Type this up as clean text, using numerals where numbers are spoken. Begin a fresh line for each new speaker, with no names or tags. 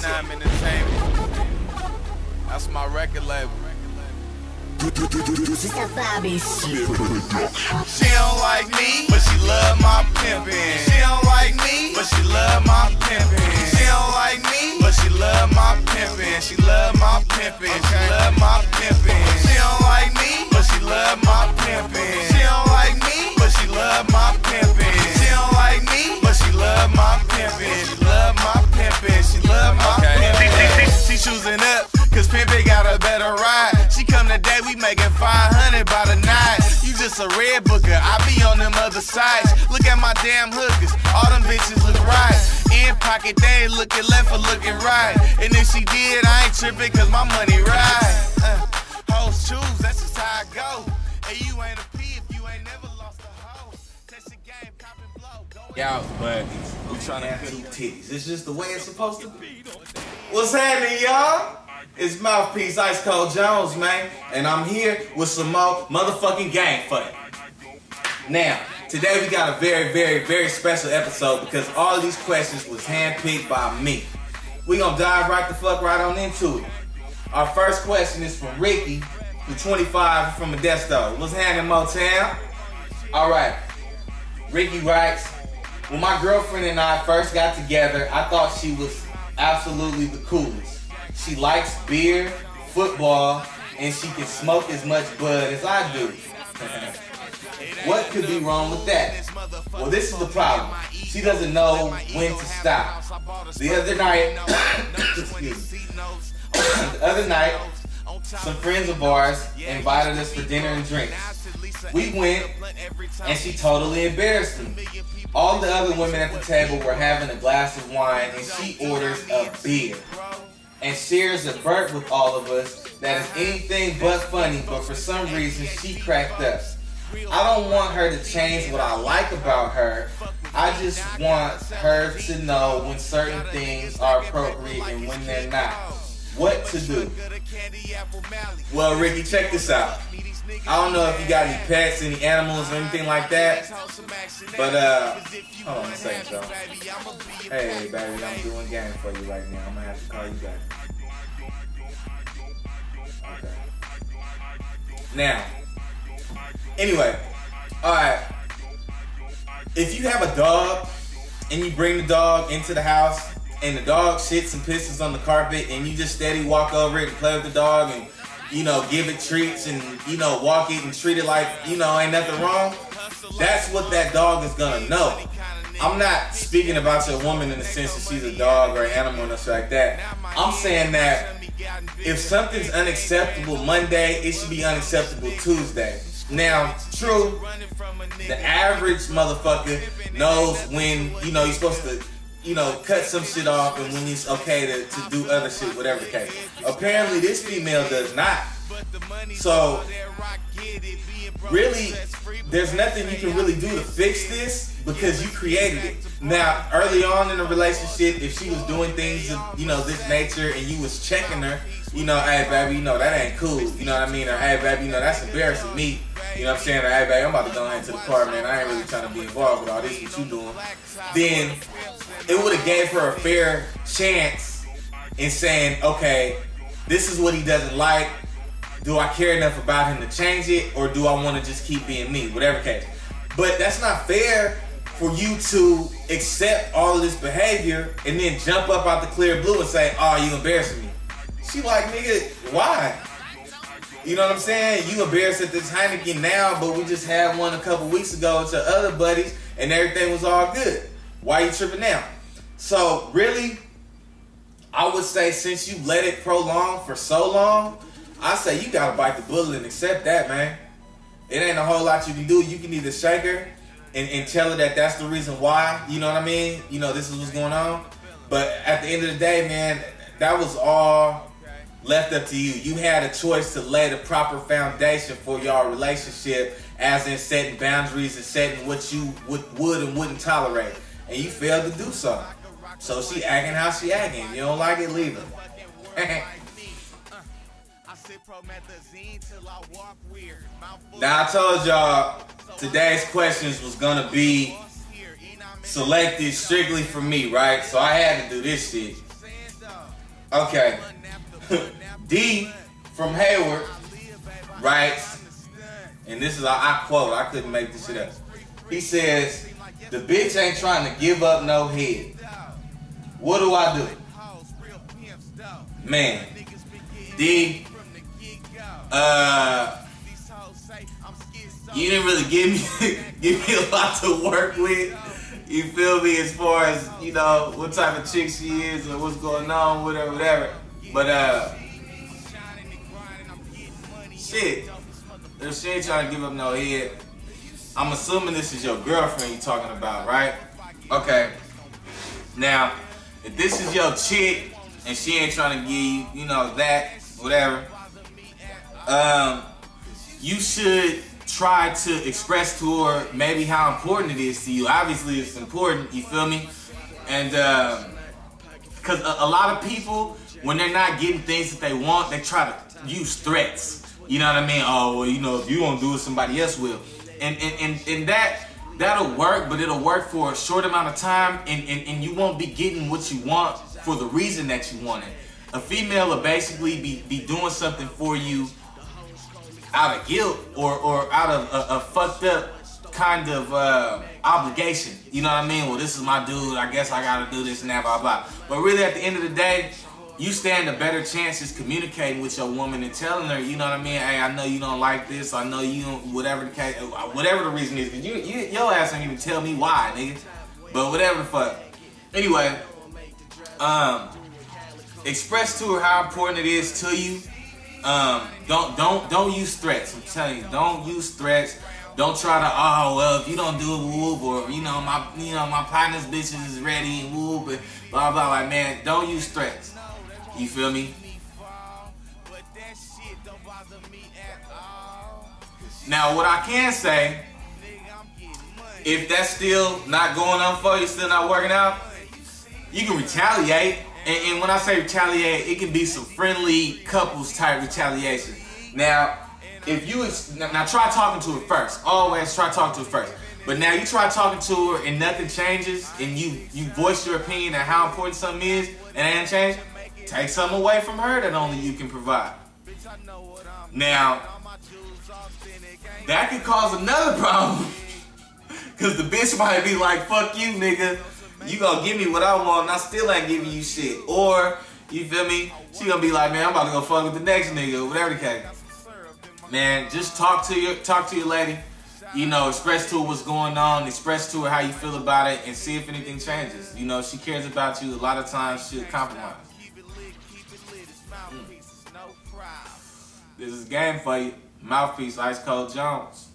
Time Entertainment. That's my record label.
She don't
like me, but she love my pimpin'. She don't like me, but she love my pimpin'. She don't like me, but she love my pimpin'. She love my pimpin'. She love my pimpin'. She don't like me, but she love my pimpin'. She don't like me, but she love my pimpin'. She don't like me, but she love my pimpin'. She love my pimpin'. She love my pimpin'. She choosing up, cause pimpin' got a better ride. She come today, we making 500 by the night. You just a red booker, I be on them other sides. Look at my damn hookers, all them bitches look right. In pocket, they ain't looking left or looking right. And if she did, I ain't tripping cause my money right. Hoes choose, that's just how I go. And you ain't a P if you ain't never lost a hoe. Test your game, cop and blow.
Yeah, but
we trying to have two titties. It's just the way it's supposed to be. What's happening, y'all? It's Moufpiece, Ice Cold Jones, man. And I'm here with some more motherfucking game for you. Now, today we got a very, very, very special episode because all of these questions was handpicked by me. We gonna dive right the fuck right on into it. Our first question is from Ricky, who's 25 from Modesto. What's happening, Motown? Alright. Ricky writes, when my girlfriend and I first got together, I thought she was absolutely the coolest. She likes beer, football, and she can smoke as much bud as I do. What could be wrong with that? Well, this is the problem. She doesn't know when to stop. The other night, some friends of ours invited us for dinner and drinks. We went, and she totally embarrassed me. All the other women at the table were having a glass of wine, and she orders a beer and shares a burp with all of us that is anything but funny, but for some reason she cracked up. I don't want her to change what I like about her. I just want her to know when certain things are appropriate and when they're not. What to do? Well, Ricky, check this out. I don't know if you got any pets, any animals, or anything like that, but hold on a second, y'all. Hey, baby, I'm doing game for you right now. I'm gonna have to call you back. Okay. Now, anyway, alright. If you have a dog and you bring the dog into the house and the dog shits and pisses on the carpet and you just steady walk over it and play with the dog and, you know, give it treats and, you know, walk it and treat it like, you know, ain't nothing wrong, that's what that dog is gonna know. I'm not speaking about your woman in the sense that she's a dog or an animal or nothing like that. I'm saying that if something's unacceptable Monday, it should be unacceptable Tuesday. Now, true, the average motherfucker knows when, you know, you're supposed to, you know, cut some shit off and when it's okay to do other shit, whatever the case. Apparently, this female does not. So, really, there's nothing you can really do to fix this because you created it. Now, early on in the relationship, if she was doing things of, you know, this nature and you was checking her, you know, hey, baby, you know, that ain't cool. You know what I mean? Or, hey, baby, you know, that's embarrassing me. You know what I'm saying? Or, hey, baby, I'm about to go ahead to the car, man. I ain't really trying to be involved with all this, what you doing. Then it would have gave her a fair chance in saying, okay, this is what he doesn't like. Do I care enough about him to change it, or do I want to just keep being me? Whatever case. But that's not fair for you to accept all of this behavior and then jump up out the clear blue and say, oh, you embarrassing me. She like, nigga, why? You know what I'm saying? You embarrassed at this Heineken now, but we just had one a couple weeks ago with your other buddies and everything was all good. Why you tripping now? So really, I would say since you let it prolong for so long, I say you gotta bite the bullet and accept that, man. It ain't a whole lot you can do. You can either shake her and tell her that that's the reason why, you know what I mean? You know, this is what's going on. But at the end of the day, man, that was all left up to you. You had a choice to lay the proper foundation for your relationship, as in setting boundaries and setting what you would and wouldn't tolerate. And you failed to do so. So she acting how she acting. You don't like it, leave her. Now I told y'all today's questions was gonna be selected strictly for me, right? So I had to do this shit. Okay. D from Hayward writes, and this is I quote, I couldn't make this shit up. He says, the bitch ain't trying to give up no head. What do I do? Man, D, you didn't really give me a lot to work with. You feel me? As far as, you know, what type of chick she is or what's going on, whatever. But shit, if she ain't trying to give up no head, I'm assuming this is your girlfriend you talking about, right? Okay. Now, if this is your chick and she ain't trying to give you, you know, that, whatever, you should try to express to her maybe how important it is to you. Obviously, it's important, you feel me? And because a lot of people, when they're not getting things that they want, they try to use threats. You know what I mean? Oh, well, you know, if you won't do it, somebody else will. And that'll work, but it'll work for a short amount of time, and you won't be getting what you want for the reason that you want it. A female will basically be doing something for you out of guilt or out of a fucked up kind of obligation. You know what I mean? Well, this is my dude, I guess I gotta do this and that, blah, blah. But really, at the end of the day, you stand a better chance just communicating with your woman and telling her, you know what I mean? Hey, I know you don't like this. I know you don't, whatever the case, whatever the reason is. Cause your ass ain't even tell me why, nigga. But whatever the fuck. Anyway, express to her how important it is to you. Don't use threats. I'm telling you, don't use threats. Don't try to, oh well, if you don't do it, whoop, or my partner's bitches is ready and whoop and blah blah. Like, man, don't use threats. You feel me? Now, what I can say, if that's still not going on for you, still not working out, you can retaliate. And when I say retaliate, it can be some friendly couples type retaliation. Now, if you try talking to her first. Always try talking to her first. But now you try talking to her and nothing changes, and you voice your opinion on how important something is, and it ain't changed. Take something away from her that only you can provide. Now, that could cause another problem. Because the bitch might be like, fuck you, nigga. You gonna give me what I want and I still ain't giving you shit. Or, you feel me? She gonna be like, man, I'm about to go fuck with the next nigga, whatever the case. Man, just talk to your lady. You know, express to her what's going on. Express to her how you feel about it and see if anything changes. You know, she cares about you. A lot of times she'll compromise. This is game for you. Moufpiece, Ice Cold Jones.